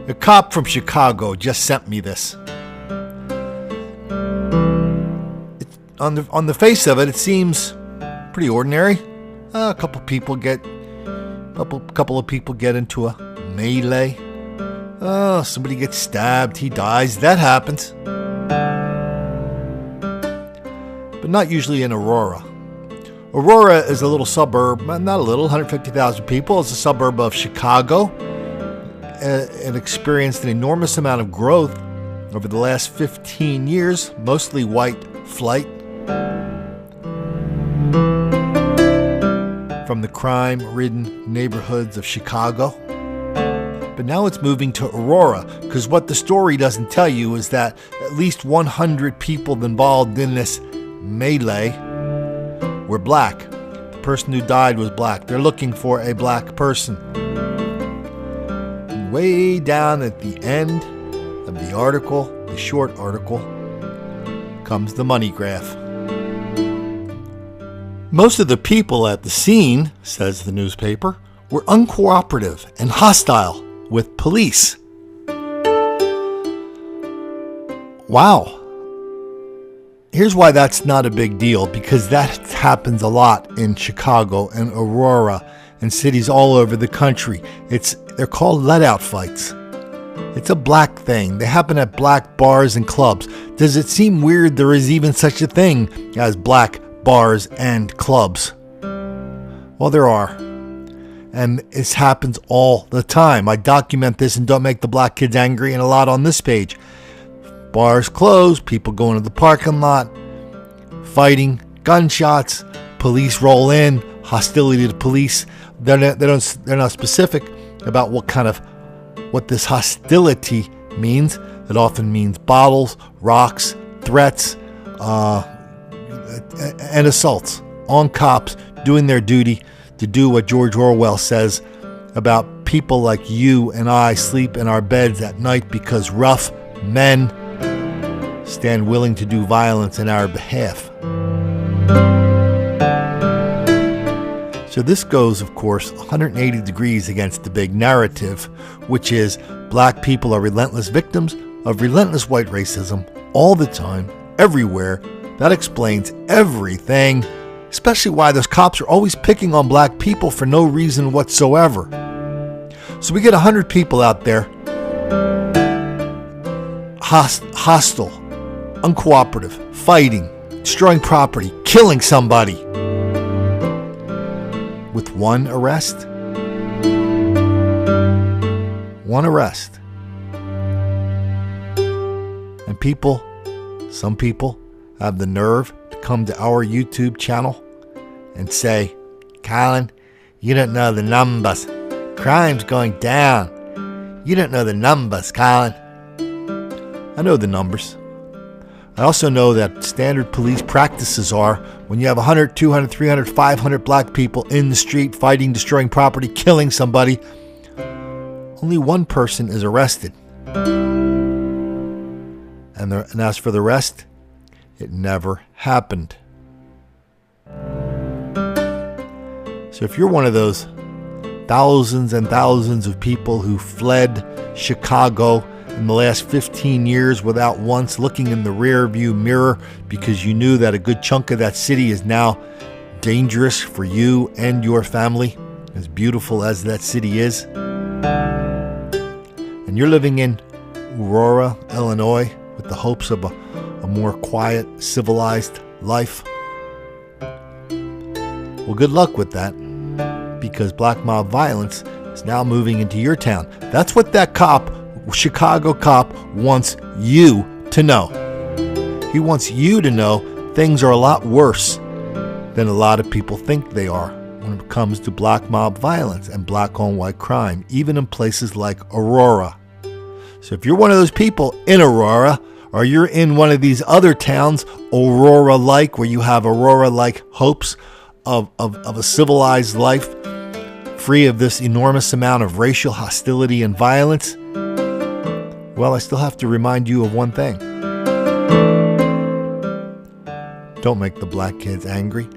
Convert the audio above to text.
A cop from Chicago just sent me this. On the face of it, it seems pretty ordinary. A couple of people get into a melee. Somebody gets stabbed. He dies. That happens. But not usually in Aurora. Aurora is a little suburb, not a little, 150,000 people. It's a suburb of Chicago. It experienced an enormous amount of growth over the last 15 years, mostly white flight from the crime-ridden neighborhoods of Chicago. But now it's moving to Aurora, because what the story doesn't tell you is that at least 100 people involved in this melee were black. The person who died was black. They're looking for a black person. And way down at the end of the article, the short article, comes the money graph. Most of the people at the scene, says the newspaper, were uncooperative and hostile with police. Wow. Here's why that's not a big deal, because that happens a lot in Chicago and Aurora and cities all over the country. They're called let-out fights. It's a black thing. They happen at black bars and clubs. Does it seem weird there is even such a thing as black bars and clubs? Well, there are. And this happens all the time. I document this and Don't Make the Black Kids Angry and a lot on this page. Bars close, people go into the parking lot, fighting, gunshots, police roll in, hostility to police. They're not specific about what this hostility means. It often means bottles, rocks, threats, and assaults on cops doing their duty to do what George Orwell says about people like you and I sleep in our beds at night because rough men stand willing to do violence in our behalf. So this goes, of course, 180 degrees against the big narrative, which is black people are relentless victims of relentless white racism all the time, everywhere. That explains everything, especially why those cops are always picking on black people for no reason whatsoever. So we get 100 people out there, hostile, uncooperative, fighting, destroying property, killing somebody. With one arrest. One arrest. And some people have the nerve to come to our YouTube channel and say, Colin, you don't know the numbers. Crime's going down. You don't know the numbers, Colin. I know the numbers. I also know that standard police practices are when you have 100, 200, 300, 500 black people in the street fighting, destroying property, killing somebody, only one person is arrested. And as for the rest, it never happened. So if you're one of those thousands and thousands of people who fled Chicago in the last 15 years without once looking in the rear view mirror because you knew that a good chunk of that city is now dangerous for you and your family, as beautiful as that city is, and you're living in Aurora, Illinois, with the hopes of a more quiet, civilized life, well, good luck with that, because black mob violence is now moving into your town. That's what that Chicago cop wants you to know. He wants you to know things are a lot worse than a lot of people think they are when it comes to black mob violence and black on white crime, even in places like Aurora. So if you're one of those people in Aurora, or you're in one of these other towns, Aurora-like, where you have Aurora-like hopes of a civilized life, free of this enormous amount of racial hostility and violence, well, I still have to remind you of one thing. Don't make the black kids angry.